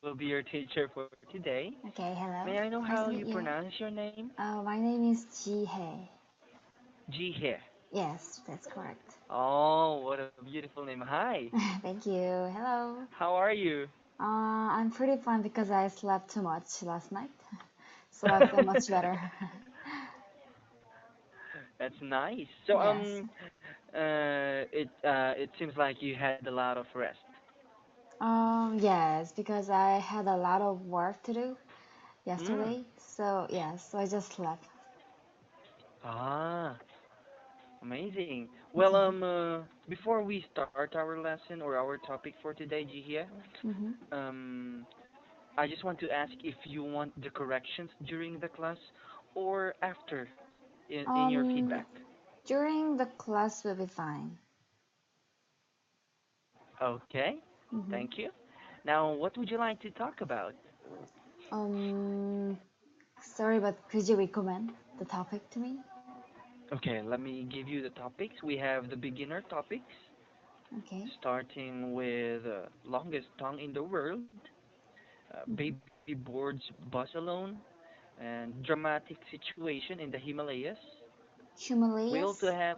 will be your teacher for today. Okay, hello. May I know Nice how to meet you you. pronounce your name? My name is Ji Hei. Ji He. Yes, that's correct. Oh, what a beautiful name. Hi. Thank you. Hello. How are you? I'm pretty fine because I slept too much last night, so I feel much better. That's nice. So Yes. it seems like you had a lot of rest. Yes, because I had a lot of work to do Mm. yesterday. So yes, so I just slept. Ah, amazing. Well, before we start our lesson or our topic for today, Jihia, Mm-hmm. um, I just want to ask if you want the corrections during the class or after in your Um, feedback. During the class will be fine. Okay, Mm-hmm. thank you. Now, what would you like to talk about? Um, Sorry, but could you recommend the topic to me? Okay, let me give you the topics. We have the beginner topics, Okay. starting with longest tongue in the world, Mm-hmm. baby boards bus alone, and dramatic situation in the Himalayas. We also Himalayas? have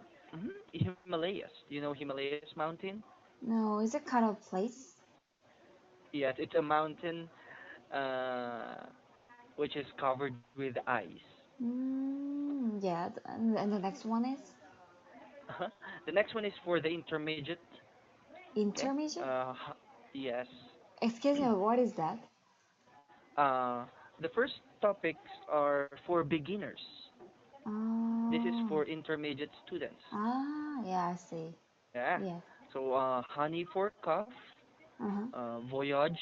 Himalayas. Do you know Himalayas mountain? No, is it kind of place? Yes, it's a mountain uh, which is covered with ice. Yeah, and the next one is The next one is for the intermediate. Okay. intermediate? Yes. Excuse me, what is that? uh, the first topics are for beginners. This is Oh, for intermediate students. yeah, I see. Yeah. Yeah. So honey for cough, Uh-huh. voyage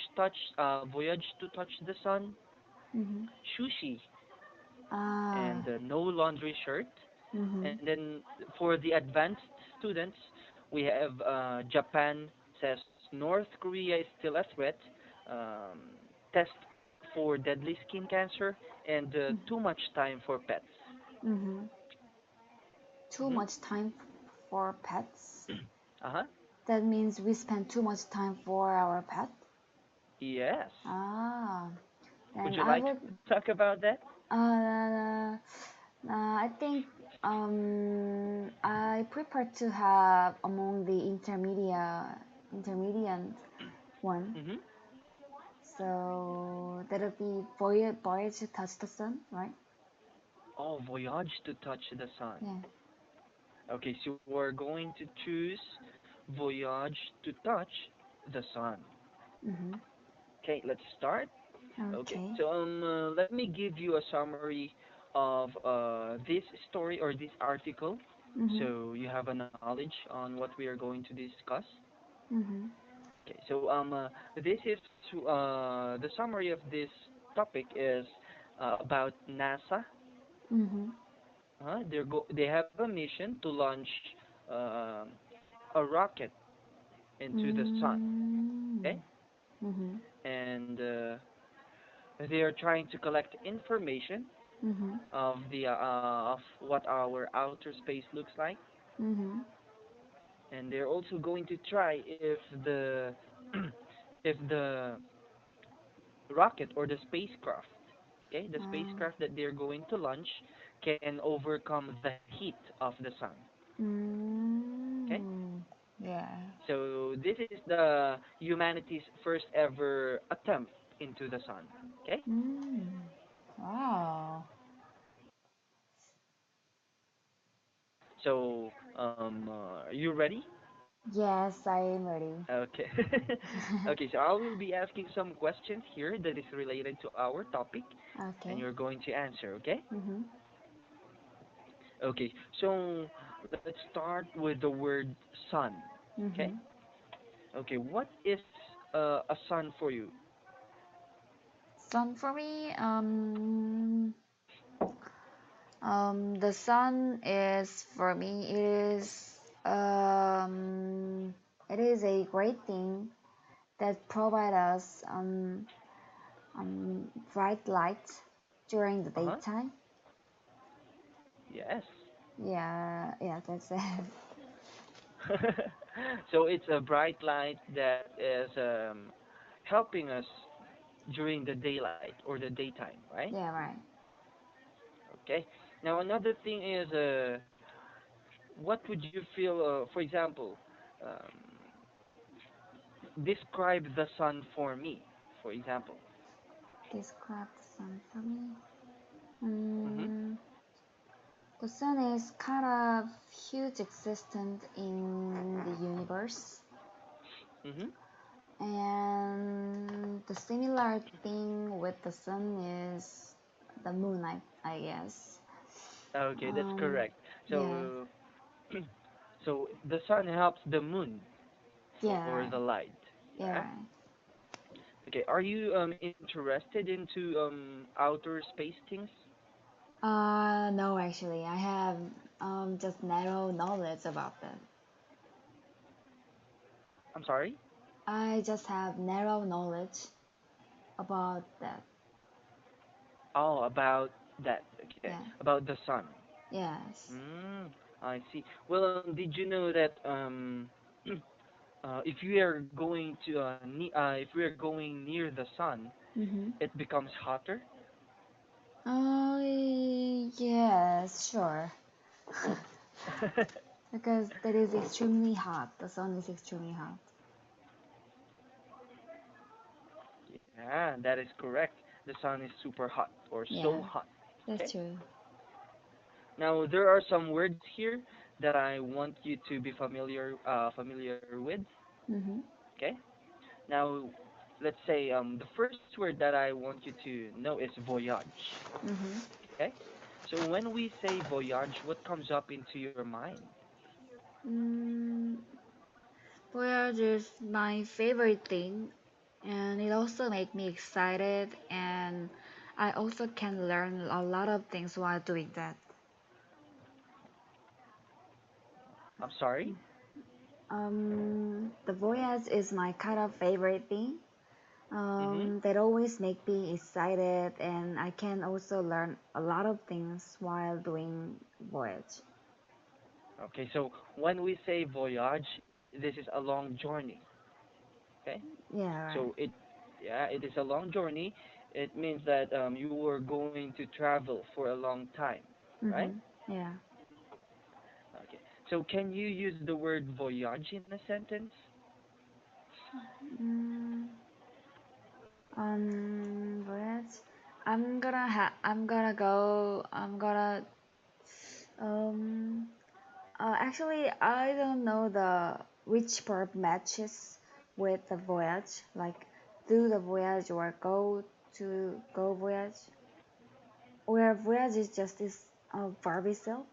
to touch the sun, Mm-hmm. sushi, and Ah, no laundry shirt. mm-hmm. And then for the advanced students, we have Japan says North Korea is still a threat. Um, test for deadly skin cancer and too much time for pets. Mm-hmm. Too Hmm. much time for pets. Uh-huh. That means we spend too much time for our pet. Yes. Ah, Would then you I like to would. talk about that? I think I prefer to have among the intermediate one. Mm-hmm. So that'll be voyage to touch the sun, right? Oh, voyage to touch the sun. Yeah. Okay, so we're going to choose voyage to touch the sun. Mm-hmm. Okay, let's start. Okay, Okay. so let me give you a summary of this story or this article, Mm-hmm. so you have a knowledge on what we are going to discuss. Mm-hmm. Okay, so this is the summary of this topic is about NASA. Mm-hmm. They have a mission to launch uh, a rocket into the sun. Okay, Mm-hmm. Mm-hmm. and they are trying to collect information Mm-hmm. of what our outer space looks like, Mm-hmm. and they're also going to try if the if the rocket or the spacecraft, okay, the Uh, spacecraft that they're going to launch can overcome the heat of the sun. Okay, mm, yeah. so this is the humanity's first ever attempt into the sun. Okay, Mm. Wow. so you ready? Yes, I am ready. Okay. Okay, so I will be asking some questions here that is related to our topic, and Okay. you're going to answer, okay? Mm-hmm. Okay, so let's start with the word sun, okay? Mm-hmm. Okay, what is a sun for you? Sun for me, the sun is for me it is a great thing that provide us bright light during the Uh-huh. daytime. Yes. Yeah, yeah, that's it. So it's a bright light that is helping us during the daylight or the daytime, right? Yeah, right. Okay. Now another thing is, what would you feel? For example, um, describe the sun for me. For example. Describe the sun for me. Mhm. Mm, the sun is kind of huge existence in the universe, Mhm. and the similar thing with the sun is the moon, I guess. Okay, that's Um, correct. yeah, So, so the sun helps the moon yeah, for the right. light. Yeah, Yeah. right. Okay. Are you interested into outer space things? No, actually, I have just narrow knowledge about that. I'm sorry. I just have narrow knowledge about that. Oh, about that. Okay. Yeah. About the sun. Yes. Mm, I see. Well, did you know that if we are going to if we are going near the sun, Mm-hmm. it becomes hotter? Oh, yes, sure. Because that is extremely hot. The sun is extremely hot. Yeah, that is correct. The sun is super hot or so Yeah, hot. that's Okay. true. Now there are some words here that I want you to be familiar with. Mm-hmm. Okay. Now let's say the first word that I want you to know is voyage. Mm-hmm. Okay. So when we say voyage, what comes up into your mind? Mm, voyage is my favorite thing, and it also makes me excited, and I also can learn a lot of things while doing that. I'm sorry. The voyage is my kind of favorite thing. Mhm. That always make me excited, and I can also learn a lot of things while doing voyage. Okay. So when we say voyage, this is a long journey. Okay. Yeah, right. So yeah, it is a long journey. It means that you are going to travel for a long time, right? Mm-hmm. Yeah. Okay. So can you use the word voyage in a sentence? Mm, voyage. I'm gonna go. I'm gonna. Um. Actually, I don't know the which part matches with the voyage. Like, do the voyage or go voyage? Where voyage is just this verb itself.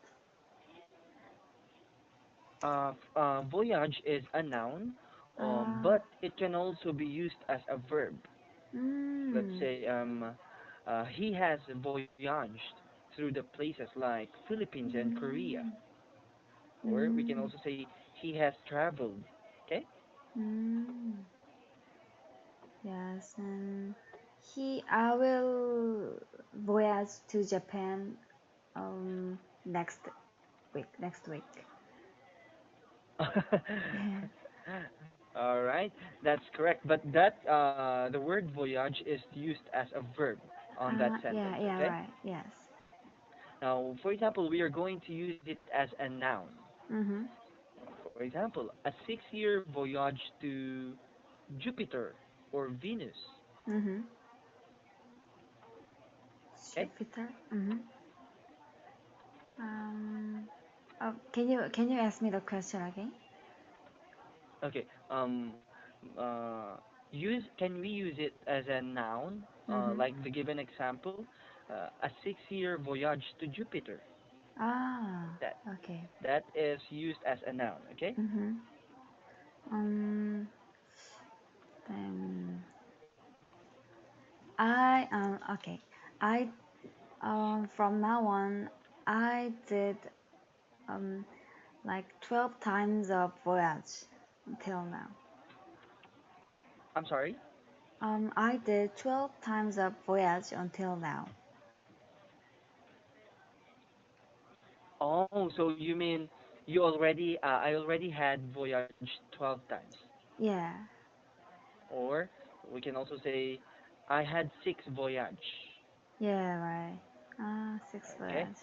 Voyage is a noun, Uh, but it can also be used as a verb. Let's mm, say he has voyaged through the places like Philippines and Korea, mm, or we can mm, also say he has traveled. Okay. mm. Yes, and I will voyage to Japan next week. Next week. Yeah. All right, that's correct. But the word voyage is used as a verb on that Yeah, sentence. yeah, Okay. right. Yes. Now, for example, we are going to use it as a noun. Mhm. For example, a 6-year voyage to Jupiter or Venus. Mhm. Okay. Jupiter. Mhm. Um. Can you ask me the question again? Okay. Use can we use it as a noun? Mhm. Like the given example, a 6-year voyage to Jupiter. Ah. That Okay. that is used as a noun. Okay. Mhm. Um. Then okay. I from now on I did um like 12 times of voyage until now. I'm sorry. I did 12 times of voyage until now. Oh, so you mean I already had voyaged 12 times, Yeah. or we can also say I had six voyage. Yeah, right. Ah, six Okay. voyage.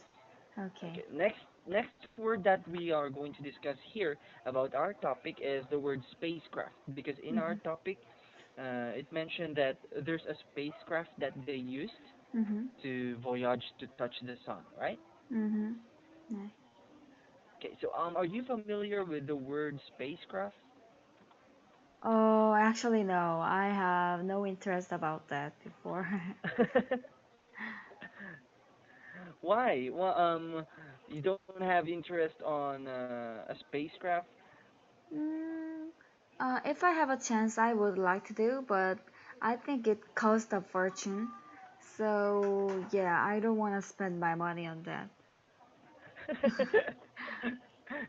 Okay. Okay. Next word that we are going to discuss here about our topic is the word spacecraft, because in our Mhm. topic, it mentioned that there's a spacecraft that they used Mhm. to voyage to touch the sun, right? Mhm. Yeah. Okay. So are you familiar with the word spacecraft? Oh, actually, no. I have no interest about that before. Why? Well, you don't have interest on a spacecraft? mm, if I have a chance, I would like to do, but I think it costs a fortune. So yeah, I don't want to spend my money on that.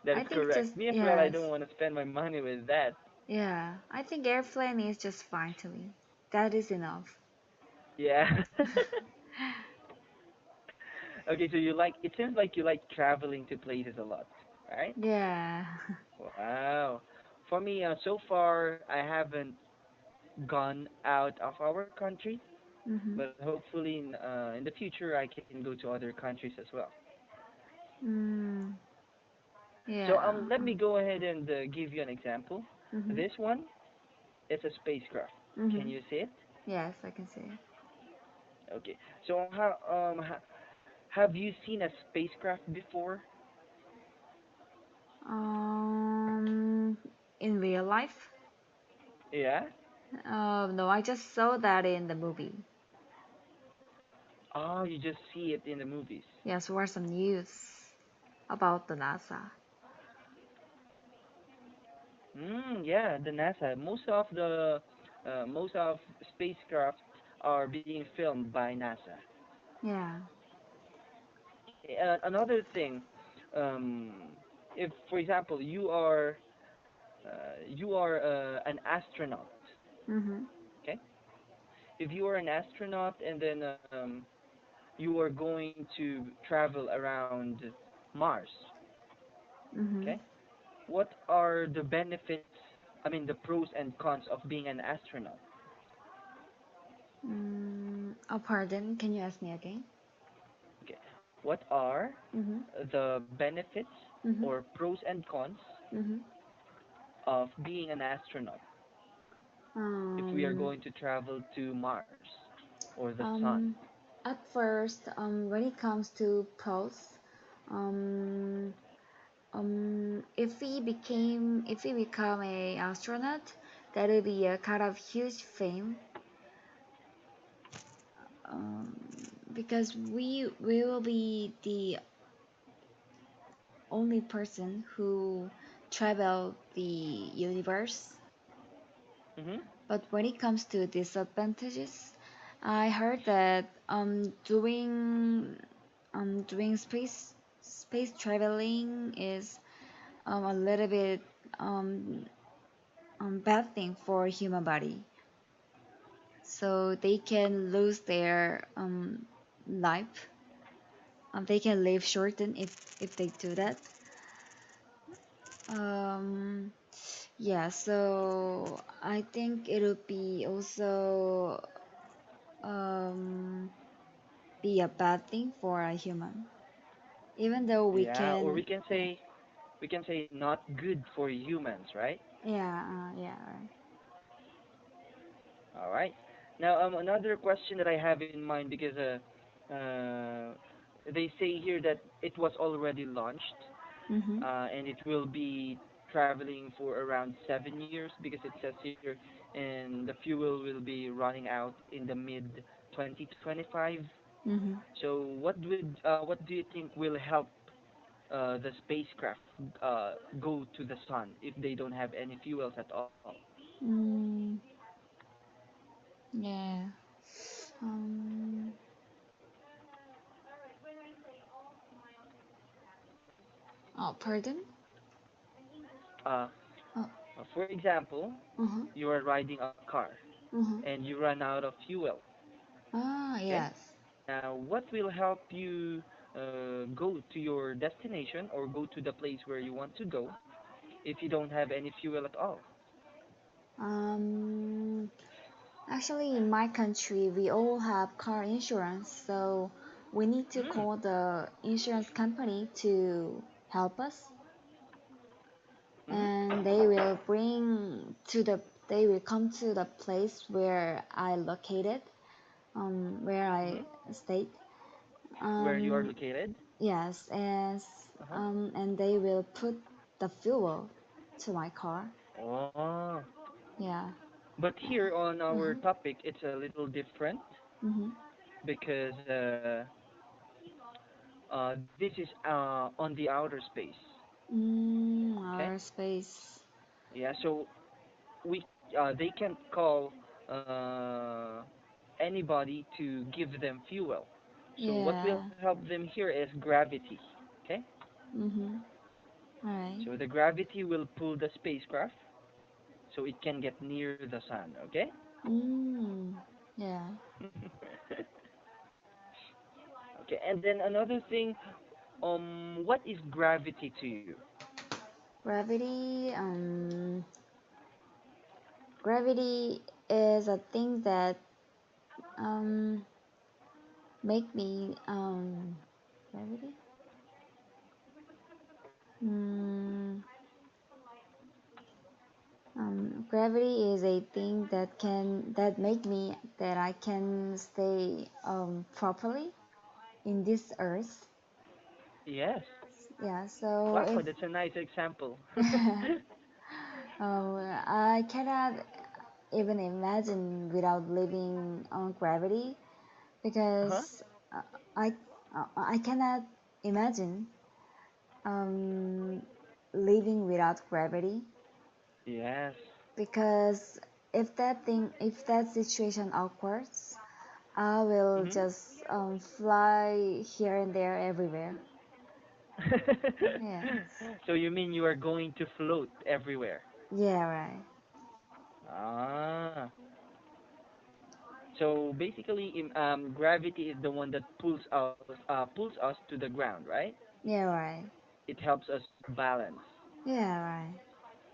That I is think just correct. Me as well, I yes, don't want to spend my money with that. yeah. I think airplane is just fine to me. That is enough. Yeah. Okay, so you like, it seems like you like traveling to places a lot, right? Yeah. Wow. For me, so far, I haven't gone out of our country, Mhm. but hopefully in the future, I can go to other countries as well. Mm, So yeah. let me go ahead and give you an example. Mhm. This one is a spacecraft. Can Mhm. you see it? Yes, I can see it. Okay. So have you seen a spacecraft before? Um, in real life? Yeah. No, I just saw that in the movie. Oh, you just see it in the movies. Yes, were some news about the NASA. Yeah, the NASA. Most of spacecraft are being filmed by NASA. Yeah. Okay, another thing, um, if for example you are an astronaut, Mhm. okay? If you are an astronaut and then you are going to travel around Mars, Mhm. okay? What are the benefits? I mean, the pros and cons of being an astronaut. Oh, pardon. Can you ask me again? Okay, what are Mhm. the benefits Mhm. or pros and cons Mhm. of being an astronaut if we are Um. going to travel to Mars or the sun? Um. At first, when it comes to pros, um, if we become a astronaut, that would be a kind of huge fame, um, because we will be the only person who travel the universe. Mm-hmm. But when it comes to disadvantages, I heard that doing space traveling is a little bit um, bad thing for human body. So they can lose their life. They can live shorten if they do that. Um, yeah, so I think it'll be also um, be a bad thing for a human, even though we Yeah, or can. Yeah, we can say not good for humans, right? yeah, right. All right. Now, another question that I have in mind because they say here that it was already launched, Mhm, and it will be traveling for around 7 years because it says here, and the fuel will be running out in the mid 2025. mhm. So, what do you think will help the spacecraft go to the sun if they don't have any fuels at all? Mm, yeah. Um. Oh, pardon. Uh, Oh. for example, Uh huh. you are riding a car Uh huh. and you run out of fuel. Ah, Okay. yes. Now, what will help you go to your destination or go to the place where you want to go if you don't have any fuel at all? Um. Actually, in my country, we all have car insurance, so we need to Mm. call the insurance company to help us, and Mm-hmm. they will come to the place where I located, where I Mm-hmm. stayed. Where you are Um, located? yes, Uh-huh. and they will put the fuel to my car. Oh. Yeah. But here on our Uh-huh. topic, it's a little different Mm-hmm. because this is on the outer space. Okay. Our space. Yeah. So we they can't call uh, anybody to give them fuel. So what will Yeah. help them here is gravity. Okay. Mm-hmm. Right. So the gravity will pull the spacecraft so it can get near the sun. Okay. Mm. Yeah. Okay. And then another thing, what is gravity to you? Gravity. Gravity is a thing that um make me gravity. Mm, Gravity is a thing that make me that I can stay properly in this earth. Yes. Yeah. So Wow, if that's a nice example. I cannot even imagine without living on gravity Uh-huh. because I I cannot imagine um, living without gravity Yes. because if that situation occurs, I will Mhm. just fly here and there everywhere. Yes. So you mean you are going to float everywhere? Yeah, right. Ah. So basically, gravity is the one that pulls us to the ground, right? Yeah, right. It helps us balance. Yeah, right.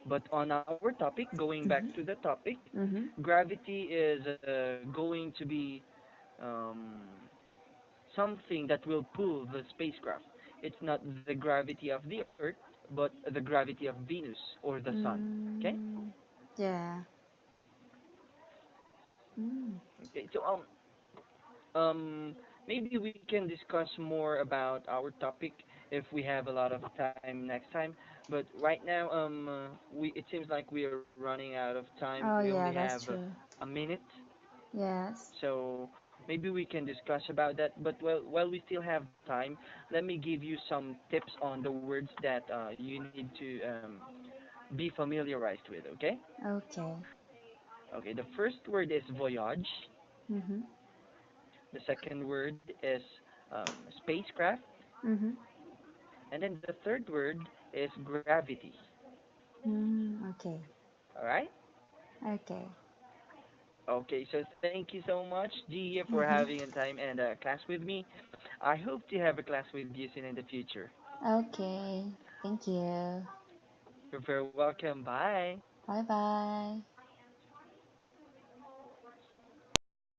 But on our topic, going back to Mhm. the topic, Mhm. gravity is going to be um, something that will pull the spacecraft. It's not the gravity of the Earth, but the gravity of Venus or the Sun. Okay? Mm, yeah. Mm. Okay. So maybe we can discuss more about our topic if we have a lot of time next time. But right now, it seems like we are running out of time. We Oh, only yeah, have that's true. a minute, Yes. so maybe we can discuss about that. But while we still have time, let me give you some tips on the words that you need to be familiarized with. Okay? Okay. Okay. The first word is voyage. Mhm. The second word is spacecraft. Mhm. And then the third word is gravity. Okay. All right? Okay. Okay, so thank you so much, Gia, for Mhm. having a time and a class with me. I hope to have a class with you soon in the future. Okay. Thank you. You're very welcome. Bye. Bye bye.